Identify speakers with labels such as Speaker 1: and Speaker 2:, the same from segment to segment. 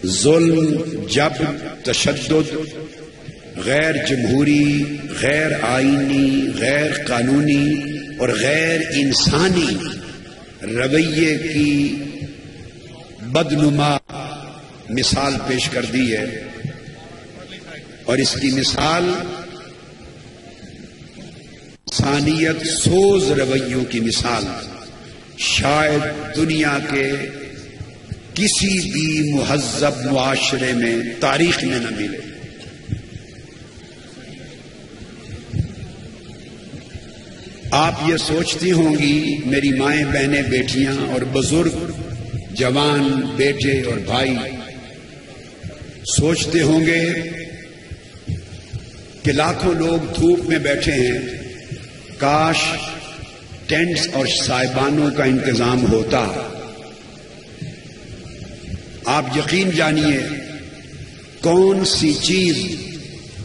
Speaker 1: ظلم، جبر، تشدد، غیر جمہوری، غیر آئینی، غیر قانونی اور غیر انسانی رویے کی بدنما مثال پیش کر دی ہے، اور اس کی مثال انسانیت سوز رویوں کی مثال شاید دنیا کے کسی بھی مہذب معاشرے میں تاریخ میں نہ ملے۔ آپ یہ سوچتی ہوں گی میری مائیں، بہنیں، بیٹیاں اور بزرگ، جوان، بیٹے اور بھائی سوچتے ہوں گے کہ لاکھوں لوگ دھوپ میں بیٹھے ہیں، کاش ٹینٹس اور سائبانوں کا انتظام ہوتا۔ آپ یقین جانیے کون سی چیز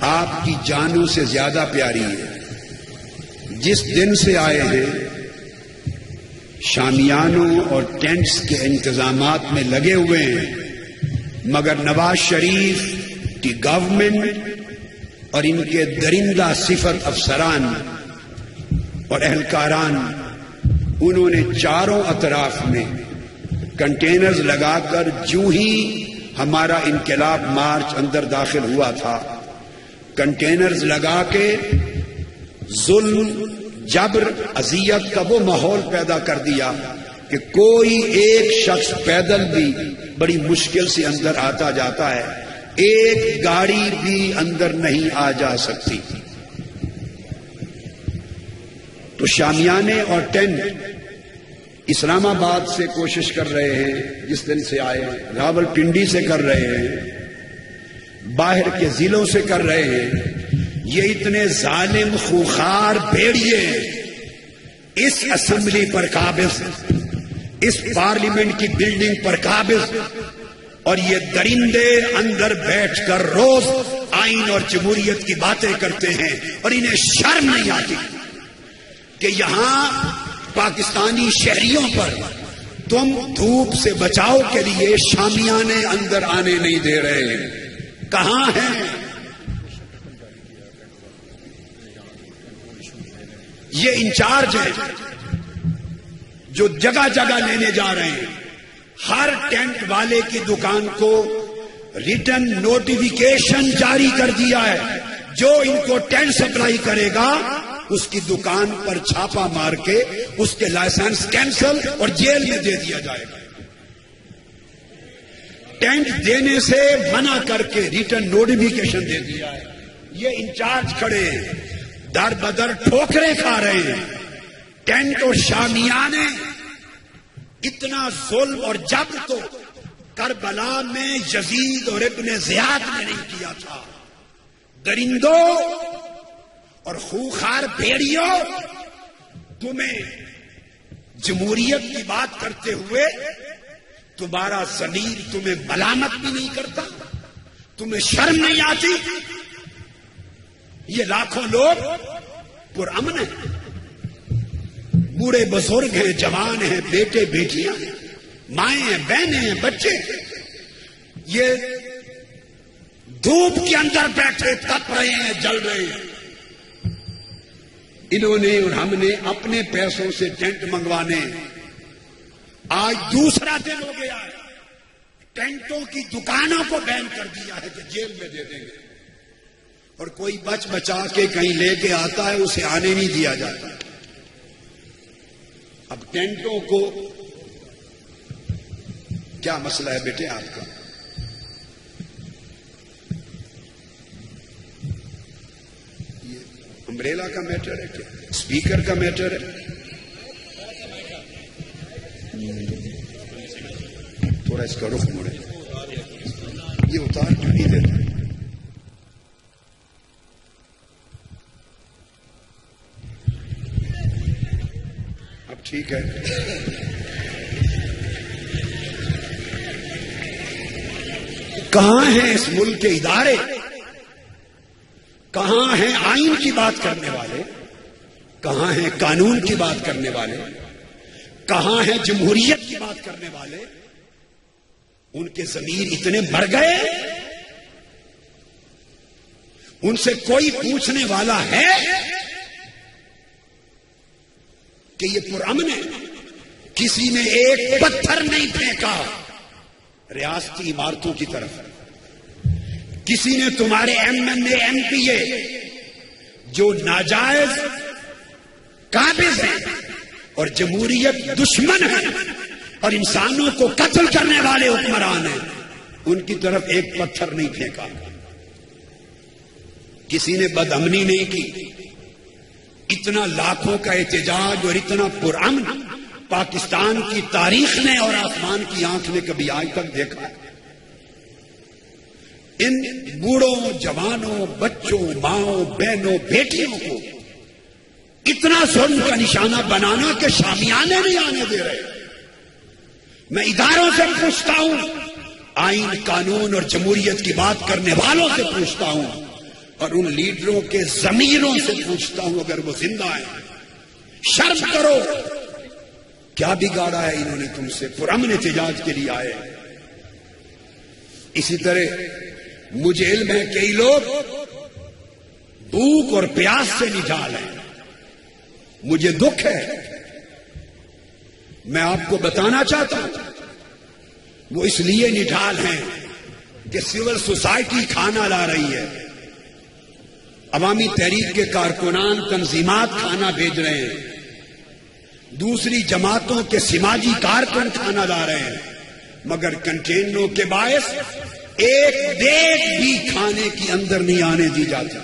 Speaker 1: آپ کی جانوں سے زیادہ پیاری ہے؟ جس دن سے آئے ہیں شامیانوں اور ٹینٹس کے انتظامات میں لگے ہوئے ہیں، مگر نواز شریف کی گورنمنٹ اور ان کے درندہ صفت افسران اور اہلکاران، انہوں نے چاروں اطراف میں کنٹینرز لگا کر جو ہی ہمارا انقلاب مارچ اندر داخل ہوا تھا، کنٹینرز لگا کے ظلم، جبر، اذیت کا وہ ماحول پیدا کر دیا کہ کوئی ایک شخص پیدل بھی بڑی مشکل سے اندر آتا جاتا ہے، ایک گاڑی بھی اندر نہیں آ جا سکتی۔ تو شامیانے اور ٹینٹ اسلام آباد سے کوشش کر رہے ہیں، جس دن سے آئے راول پنڈی سے کر رہے ہیں، باہر کے ضلعوں سے کر رہے ہیں۔ یہ اتنے ظالم خوخار بھیڑیے اس اسمبلی پر قابض، اس پارلیمنٹ کی بلڈنگ پر قابض، اور یہ درندے اندر بیٹھ کر روز آئین اور جمہوریت کی باتیں کرتے ہیں، اور انہیں شرم نہیں آتی کہ یہاں پاکستانی شہریوں پر تم دھوپ سے بچاؤ کے لیے شامیانے اندر آنے نہیں دے رہے۔ کہاں ہیں یہ انچارج ہیں جو جگہ جگہ لینے جا رہے ہیں؟ ہر ٹینٹ والے کی دکان کو ریٹن نوٹیفیکیشن جاری کر دیا ہے، جو ان کو ٹینٹ سپلائی کرے گا اس کی دکان پر چھاپا مار کے اس کے لائسنس کینسل اور جیل میں دے دیا جائے گا۔ ٹینٹ دینے سے منع کر کے ریٹن نوٹیفیکیشن دے دیا ہے۔ یہ انچارج کھڑے ہیں، در بدر ٹھوکریں کھا رہے ہیں۔ ٹینٹ اور شامیانے، اتنا ظلم اور جبر تو کربلا میں یزید اور ابن زیاد نے نہیں کیا تھا۔ درندوں اور خوخار بھیڑیوں، تمہیں جمہوریت کی بات کرتے ہوئے تمہارا ضمیر تمہیں ملامت بھی نہیں کرتا؟ تمہیں شرم نہیں آتی؟ یہ لاکھوں لوگ پرامن ہیں، بوڑھے بزرگ ہیں، جوان ہیں، بیٹے بیٹیاں ہیں، مائیں ہیں، بہنیں ہیں، بچے ہیں، یہ دھوپ کے اندر بیٹھے تپ رہے ہیں، جل رہے ہیں۔ انہوں نے اور ہم نے اپنے پیسوں سے ٹینٹ منگوانے، آج دوسرا دن ہو گیا ہے، ٹینٹوں کی دکانوں کو بین کر دیا ہے کہ جیل میں دے دیں گے، اور کوئی بچ بچا کے کہیں لے کے آتا ہے اسے آنے نہیں دیا جاتا۔ اب ٹینٹوں کو کیا مسئلہ ہے بیٹے آپ کا؟ یہ امبریلا کا میٹر ہے کیا؟ اسپیکر کا میٹر ہے؟ تھوڑا اس کا رخ موڑے، یہ اتار کیوں نہیں دیتا؟ اب ٹھیک ہے۔ کہاں ہیں اس ملک کے ادارے؟ کہاں ہیں آئین کی بات کرنے والے؟ کہاں ہیں قانون کی بات کرنے والے؟ کہاں ہیں جمہوریت کی بات کرنے والے؟ ان کے ضمیر اتنے مر گئے، ان سے کوئی پوچھنے والا ہے کہ یہ پرامن ہے؟ کسی نے ایک پتھر نہیں پھینکا ریاستی عمارتوں کی طرف، کسی نے تمہارے M N A M P A جو ناجائز قابض ہیں اور جمہوریت دشمن ہیں اور انسانوں کو قتل کرنے والے حکمران ہیں، ان کی طرف ایک پتھر نہیں پھینکا، کسی نے بدامنی نہیں کی۔ اتنا لاکھوں کا احتجاج اور اتنا پرامن پاکستان کی تاریخ نے اور آسمان کی آنکھ نے کبھی آج تک دیکھا؟ ان بوڑھوں، جوانوں، بچوں، ماؤں، بہنوں، بیٹیوں کو اتنا ظلم کا نشانہ بنانا کہ شامیانے نہیں آنے دے رہے۔ میں اداروں سے پوچھتا ہوں، آئین، قانون اور جمہوریت کی بات کرنے والوں سے پوچھتا ہوں، اور ان لیڈروں کے ضمیروں سے پوچھتا ہوں اگر وہ زندہ ہیں، شرم کرو، کیا بگاڑا ہے انہوں نے تم سے؟ پرامن احتجاج کے لیے آئے۔ اسی طرح مجھے علم ہے کئی لوگ بھوک اور پیاس سے نڈال ہیں، مجھے دکھ ہے، میں آپ کو بتانا چاہتا ہوں وہ اس لیے نڈال ہیں کہ سول سوسائٹی کھانا لا رہی ہے، عوامی تحریک کے کارکنان، تنظیمات کھانا بھیج رہے ہیں، دوسری جماعتوں کے سماجی کارکن کھانا لا رہے ہیں، مگر کنٹینروں کے باعث ایک دیگ بھی کھانے کی اندر نہیں آنے دی جاتی۔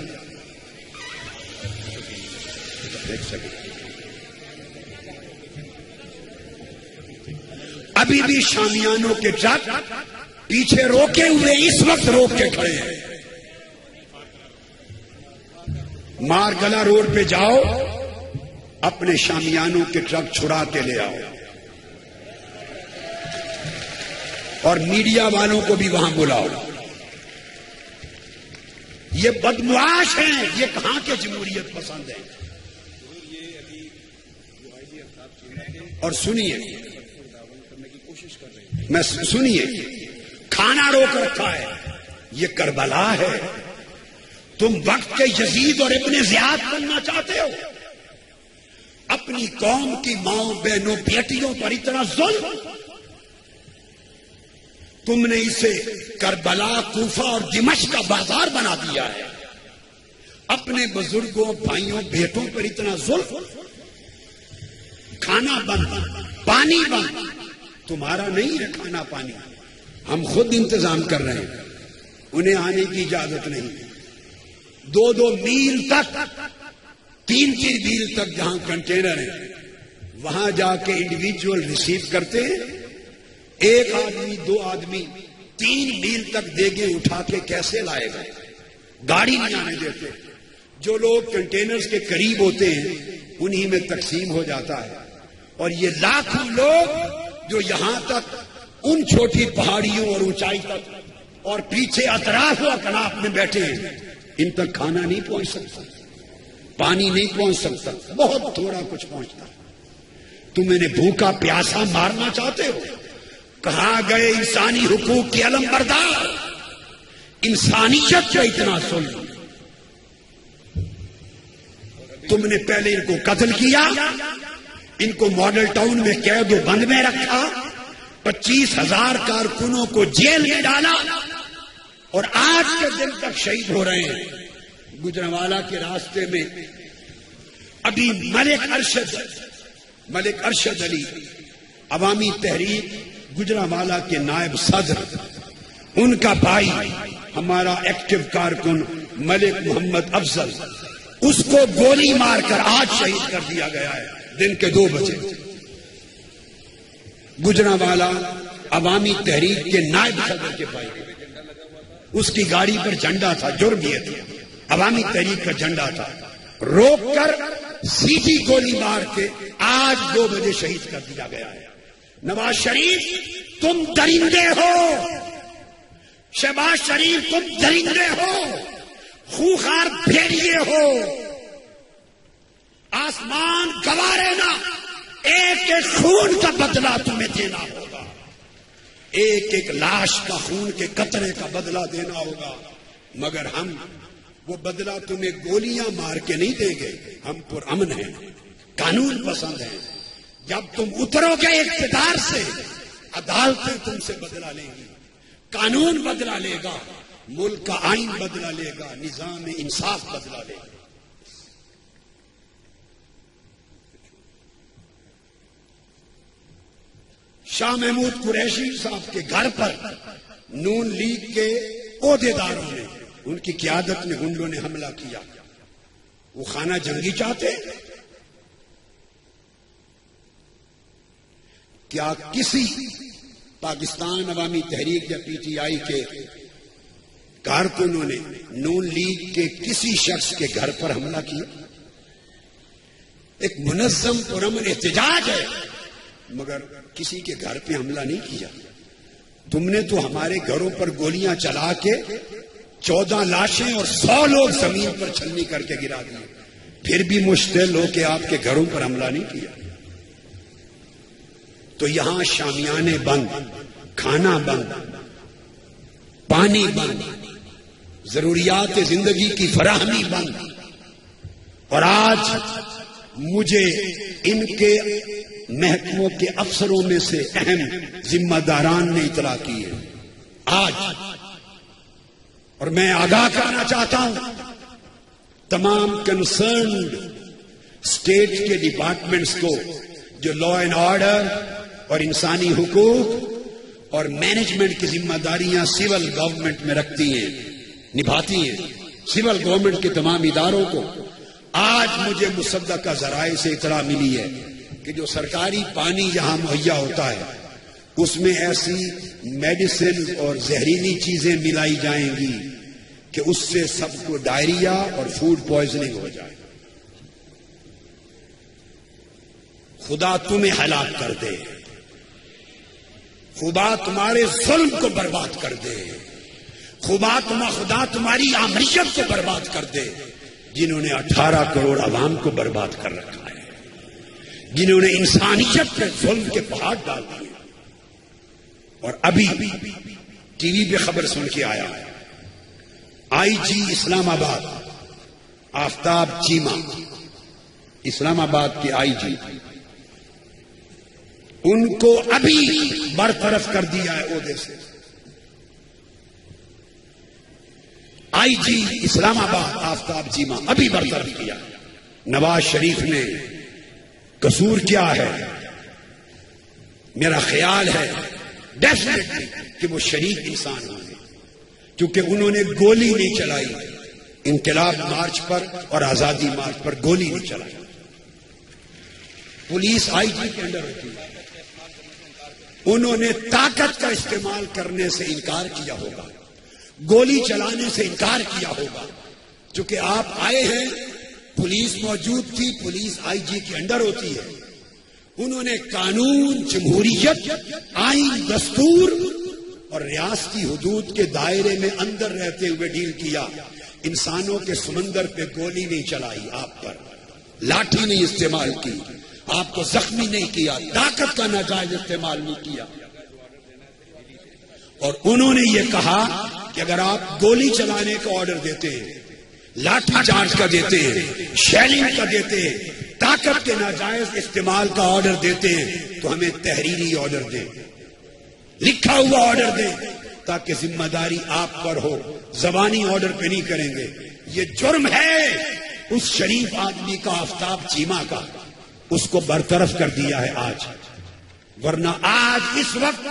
Speaker 1: ابھی بھی شامیانوں کے ٹرک پیچھے روکے ہوئے اس وقت روک کے کھڑے ہیں۔ مارگلا روڈ پہ جاؤ، اپنے شامیانوں کے ٹرک چھڑا کے لے آؤ، اور میڈیا والوں کو بھی وہاں بلاؤ۔ یہ بدمعاش ہیں، یہ کہاں کے جمہوریت پسند ہیں؟ اور سنیے، میں سنیے، کھانا روک رکھا ہے، یہ کربلا ہے۔ تم وقت کے یزید اور ابن زیاد بننا چاہتے ہو؟ اپنی قوم کی ماؤں، بہنوں، بیٹیوں پر اتنا ظلم، تم نے اسے کربلا، کوفہ اور دمشق کا بازار بنا دیا ہے۔ اپنے بزرگوں، بھائیوں، بیٹوں پر اتنا ظلم، کھانا بند، پانی بند۔ تمہارا نہیں ہے کھانا پانی، ہم خود انتظام کر رہے ہیں، انہیں آنے کی اجازت نہیں۔ 2-2 میل تک، 3-3 میل تک جہاں کنٹینر ہیں وہاں جا کے انڈیویجول ریسیو کرتے ہیں۔ ایک آدمی، 2 آدمی 3 میل تک دیگیں اٹھا کے کیسے لائے گا؟ گاڑی نہیں آنے دیتے۔ جو لوگ کنٹینرز کے قریب ہوتے ہیں انہی میں تقسیم ہو جاتا ہے، اور یہ لاکھوں لوگ جو یہاں تک ان چھوٹی پہاڑیوں اور اونچائی تک اور پیچھے اطراف و اکناف میں بیٹھے ہیں، ان تک کھانا نہیں پہنچ سکتا، پانی نہیں پہنچ سکتا، بہت تھوڑا کچھ پہنچتا۔ تم انہیں بھوکا پیاسا مارنا چاہتے ہو؟ کہاں گئے انسانی حقوق کے علم بردار؟ انسانیت کا اتنا ظلم، تم نے پہلے ان کو قتل کیا، ان کو ماڈل ٹاؤن میں قید و بند میں رکھا، 25,000 کارکنوں کو جیل میں ڈالا، اور آج کے دن تک شہید ہو رہے ہیں۔ گجرانوالہ کے راستے میں ابھی ملک ارشد علی، عوامی تحریک گجرانوالہ کے نائب صدر، ان کا بھائی ہمارا ایکٹیو کارکن ملک محمد افضل، اس کو گولی مار کر آج شہید کر دیا گیا ہے دن کے 2 بجے۔ گجرانوالہ عوامی تحریک کے نائب صدر کے بھائی، اس کی گاڑی پر جھنڈا تھا، جرم یہ تھا، عوامی تحریک کا جھنڈا تھا، روک کر سیدھی گولی مار کے آج 2 بجے شہید کر دیا گیا ہے۔ نواز شریف تم درندے ہو، شہباز شریف تم درندے ہو، خوخار بھیڑیے ہو، آسمان گوارے نا، ایک ایک خون کا بدلہ تمہیں دینا ہوگا۔ ایک ایک لاش کا خون کے قطرے کا بدلہ دینا ہوگا، مگر ہم وہ بدلہ تمہیں گولیاں مار کے نہیں دیں گے. ہم پرامن ہیں، قانون پسند ہیں. جب تم اترو گے اقتدار سے، عدالتیں تم سے بدلہ لیں گی، قانون بدلہ لے گا، ملک کا آئین بدلہ لے گا، نظام انصاف بدلہ لے گا. شاہ محمود قریشی صاحب کے گھر پر نون لیگ کے عہدیداروں نے، ان کی قیادت میں گنڈوں نے حملہ کیا. وہ خانہ جنگی چاہتے؟ کیا کسی پاکستان عوامی تحریک یا پی ٹی آئی کے کارکنوں نے نون لیگ کے کسی شخص کے گھر پر حملہ کیا؟ ایک منظم پرامن احتجاج ہے، مگر کسی کے گھر پہ حملہ نہیں کیا. تم نے تو ہمارے گھروں پر گولیاں چلا کے 14 لاشیں اور 100 لوگ زمین پر چھلنی کر کے گرا دیے، پھر بھی مشتعل ہو کے آپ کے گھروں پر حملہ نہیں کیا. تو یہاں شامیانے بند، کھانا بند، پانی بند، ضروریات زندگی کی فراہمی بند. اور آج مجھے ان کے محکموں کے افسروں میں سے اہم ذمہ داران نے اطلاع کی ہے آج، اور میں آگاہ کرنا چاہتا ہوں تمام کنسرنڈ اسٹیٹ کے ڈپارٹمنٹس کو جو لا اینڈ آرڈر اور انسانی حقوق اور مینجمنٹ کی ذمہ داریاں سول گورنمنٹ میں رکھتی ہیں، نبھاتی ہیں. سول گورنمنٹ کے تمام اداروں کو آج مجھے مصدقہ ذرائع سے اطلاع ملی ہے کہ جو سرکاری پانی یہاں مہیا ہوتا ہے اس میں ایسی میڈیسن اور زہریلی چیزیں ملائی جائیں گی کہ اس سے سب کو ڈائریا اور فوڈ پوائزننگ ہو جائے. خدا تمہیں ہلاک کر دے، خدا تمہارے ظلم کو برباد کر دے، خدا تمہاری آمریت کو برباد کر دے، جنہوں نے 18 کروڑ عوام کو برباد کر رکھا ہے، جنہوں نے انسانیت پہ ظلم کے پہاڑ ڈال دیے. اور ابھی ٹی وی پہ خبر سن کے آیا ہے، آئی جی اسلام آباد آفتاب چیمہ، اسلام آباد کے آئی جی، ان کو ابھی برطرف کر دیا ہے عہدے سے. آئی جی اسلام آباد آفتاب چیمہ ابھی برطرف کیا. نواز شریف نے قصور کیا ہے؟ میرا خیال ہے ڈیفینیٹلی کہ وہ شریک انسان ہوں گے، کیونکہ انہوں نے گولی نہیں چلائی انقلاب مارچ پر اور آزادی مارچ پر، گولی نہیں چلائی. پولیس آئی جی کے انڈر ہوتی ہے، انہوں نے طاقت کا استعمال کرنے سے انکار کیا ہوگا، گولی چلانے سے انکار کیا ہوگا. چونکہ آپ آئے ہیں، پولیس موجود تھی، پولیس آئی جی کے انڈر ہوتی ہے، انہوں نے قانون، جمہوریت، آئین، دستور اور ریاستی حدود کے دائرے میں اندر رہتے ہوئے ڈیل کیا. انسانوں کے سمندر پہ گولی نہیں چلائی، آپ پر لاٹھی نہیں استعمال کی، آپ کو زخمی نہیں کیا، طاقت کا ناجائز استعمال نہیں کیا. اور انہوں نے یہ کہا کہ اگر آپ گولی چلانے کا آرڈر دیتے ہیں، لاٹھی چارج کا دیتے ہیں، شیلنگ کا دیتے ہیں، طاقت کے ناجائز استعمال کا آرڈر دیتے ہیں، تو ہمیں تحریری آرڈر دیں، لکھا ہوا آرڈر دیں، تاکہ ذمہ داری آپ پر ہو. زبانی آرڈر پہ نہیں کریں گے. یہ جرم ہے اس شریف آدمی کا، آفتاب چیمہ کا، اس کو برطرف کر دیا ہے آج. ورنہ آج اس وقت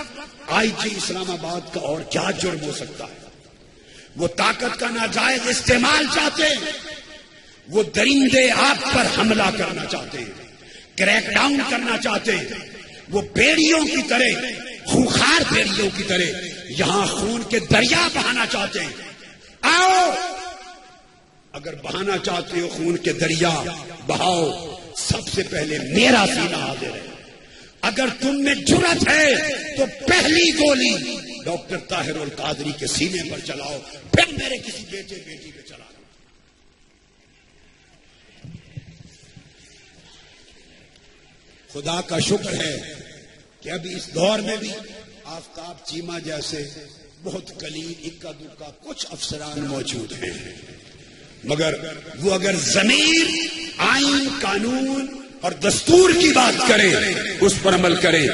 Speaker 1: آئی جی اسلام آباد کا اور کیا جرم ہو سکتا ہے؟ وہ طاقت کا ناجائز استعمال چاہتے ہیں، وہ درندے آپ پر حملہ کرنا چاہتے ہیں، کریک ڈاؤن کرنا چاہتے ہیں، وہ بیڑیوں کی طرح، خونخوار بیڑیوں کی طرح یہاں خون کے دریا بہانا چاہتے ہیں. آؤ، اگر بہانا چاہتے ہو خون کے دریا بہاؤ، سب سے پہلے میرا سینہ حاضر ہے. اگر تم میں جرأت ہے تو پہلی گولی ڈاکٹر طاہر القادری کے سینے پر چلاؤ، پھر میرے کسی بیٹے بیٹی پہ چلا. خدا کا شکر ہے کہ ابھی اس دور میں بھی آفتاب چیمہ جیسے بہت قلیل اکا دکا کچھ افسران موجود ہیں، مگر وہ اگر ضمیر آئین قانون اور دستور کی بات کریں، اس پر عمل کریں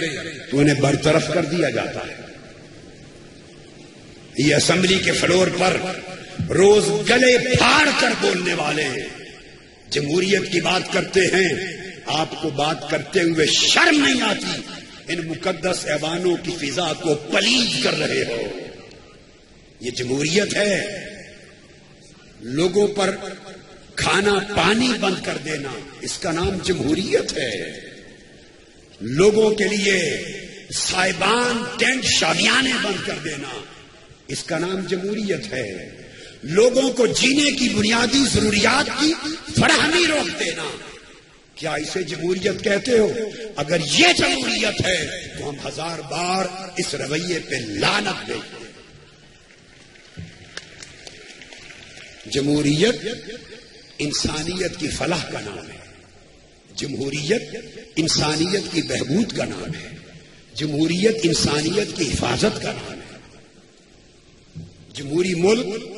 Speaker 1: تو انہیں برطرف کر دیا جاتا ہے۔ یہ اسمبلی کے فلور پر روز گلے پھاڑ کر بولنے والے جمہوریت کی بات کرتے ہیں، آپ کو بات کرتے ہوئے شرم نہیں آتی؟ ان مقدس ایوانوں کی فضا کو پلید کر رہے ہو۔ یہ جمہوریت ہے؟ لوگوں پر کھانا پانی بند کر دینا، اس کا نام جمہوریت ہے؟ لوگوں کے لیے صاحبان ٹینٹ شامیانے بند کر دینا، اس کا نام جمہوریت ہے؟ لوگوں کو جینے کی بنیادی ضروریات کی فراہمی روک دینا، کیا اسے جمہوریت کہتے ہو؟ اگر یہ جمہوریت ہے تو ہم 1000 بار اس رویے پہ لعنت دیں۔ جمہوریت انسانیت کی فلاح کا نام ہے، جمہوریت انسانیت کی بہبود کا نام ہے، جمہوریت انسانیت کی حفاظت کا نام ہے۔ جمہوری ملک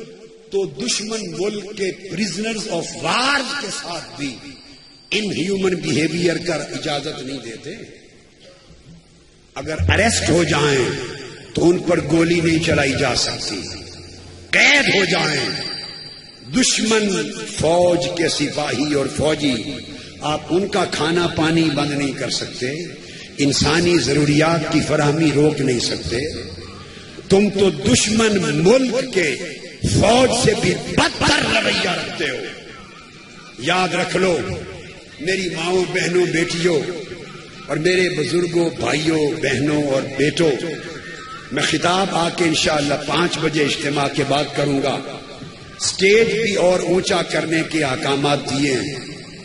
Speaker 1: تو دشمن ملک کے پرزنرز آف وار کے ساتھ بھی ان ہیومن بیہیویئر کا اجازت نہیں دیتے۔ اگر اریسٹ ہو جائیں تو ان پر گولی نہیں چلائی جا سکتی، قید ہو جائیں دشمن فوج کے سپاہی اور فوجی، آپ ان کا کھانا پانی بند نہیں کر سکتے، انسانی ضروریات کی فراہمی روک نہیں سکتے۔ تم تو دشمن ملک کے فوج سے بھی بدتر رویہ رکھتے ہو۔ یاد رکھ لو میری ماؤں بہنوں بیٹیوں اور میرے بزرگوں بھائیوں بہنوں اور بیٹوں، میں خطاب آ کے انشاءاللہ 5 بجے اجتماع کے بعد کروں گا۔ سٹیج بھی اور اونچا کرنے کے احکامات دیے ہیں،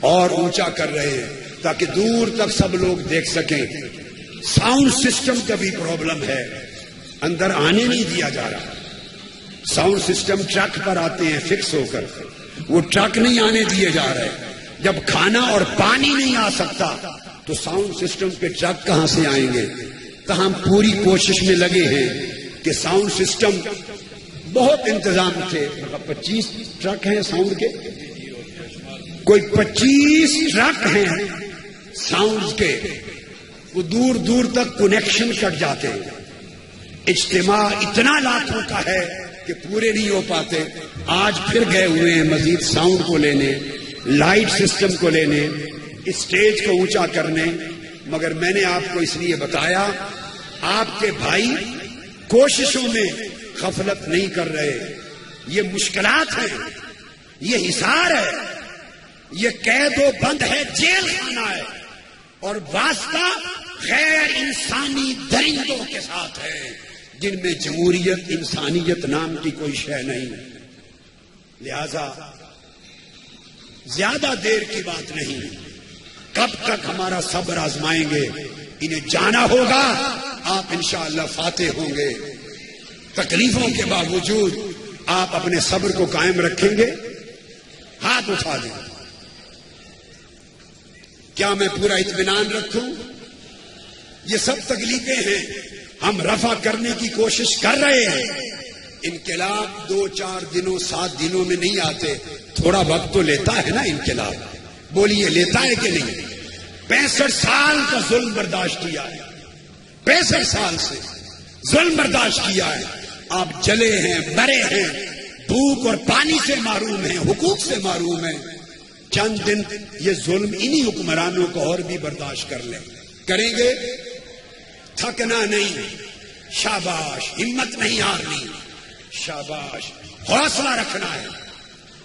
Speaker 1: اور اونچا کر رہے ہیں تاکہ دور تک سب لوگ دیکھ سکیں۔ ساؤنڈ سسٹم کا بھی پرابلم ہے، اندر آنے نہیں دیا جا رہا۔ ساؤنڈ سسٹم ٹرک پر آتے ہیں فکس ہو کر، وہ ٹرک نہیں آنے دیے جا رہے۔ جب کھانا اور پانی نہیں آ سکتا تو ساؤنڈ سسٹم کے ٹرک کہاں سے آئیں گے؟ تو ہم پوری کوشش میں لگے ہیں کہ ساؤنڈ سسٹم، بہت انتظام تھے، 25 ٹرک ہیں ساؤنڈ کے، کوئی 25 ٹرک ہیں ساؤنڈ کے، وہ دور دور تک کنیکشن کٹ جاتے ہیں۔ اجتماع اتنا لاکھوں کا ہے کہ پورے نہیں ہو پاتے۔ آج پھر گئے ہوئے ہیں مزید ساؤنڈ کو لینے، لائٹ سسٹم کو لینے، اسٹیج کو اونچا کرنے، مگر میں نے آپ کو اس لیے بتایا آپ کے بھائی کوششوں میں غفلت نہیں کر رہے۔ یہ مشکلات ہیں، یہ حصار ہے، یہ قید و بند ہے، جیل خانہ ہے، اور واسطہ غیر انسانی درندوں کے ساتھ ہے جن میں جمہوریت انسانیت نام کی کوئی شے نہیں۔ لہذا زیادہ دیر کی بات نہیں، کب تک ہمارا صبر آزمائیں گے؟ انہیں جانا ہوگا، آپ انشاءاللہ فاتح ہوں گے۔ تکلیفوں کے باوجود آپ اپنے صبر کو قائم رکھیں گے؟ ہاتھ اٹھا دیں۔ کیا میں پورا اطمینان رکھوں؟ یہ سب تکلیفیں ہیں، ہم رفع کرنے کی کوشش کر رہے ہیں۔ انقلاب 2-4 دنوں 7 دنوں میں نہیں آتے، تھوڑا وقت تو لیتا ہے نا انقلاب۔ بولیے لیتا ہے کہ نہیں؟ 65 سال کا ظلم برداشت کیا ہے، 65 سال سے ظلم برداشت کیا ہے۔ آپ جلے ہیں، مرے ہیں، بھوک اور پانی سے محروم ہیں، حقوق سے محروم ہیں۔ چند دن یہ ظلم انہی حکمرانوں کو اور بھی برداشت کر لیں، کریں گے؟ تھکنا نہیں، شاباش، ہمت نہیں ہارنی، شاباش، حوصلہ رکھنا ہے۔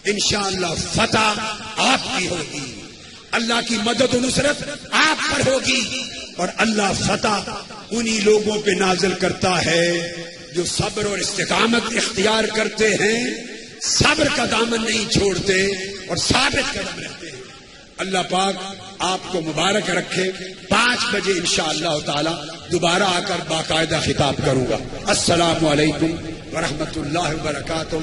Speaker 1: انشاءاللہ فتح آپ کی ہوگی، اللہ کی مدد و نصرت آپ پر ہوگی، اور اللہ فتح انہی لوگوں پہ نازل کرتا ہے جو صبر اور استقامت اختیار کرتے ہیں، صبر کا دامن نہیں چھوڑتے اور ثابت قدم رہتے ہیں۔ اللہ پاک آپ کو مبارک رکھے۔ 5 بجے انشاءاللہ تعالی دوبارہ آ کر باقاعدہ خطاب کروں گا۔ السلام علیکم ورحمۃ اللہ وبرکاتہ۔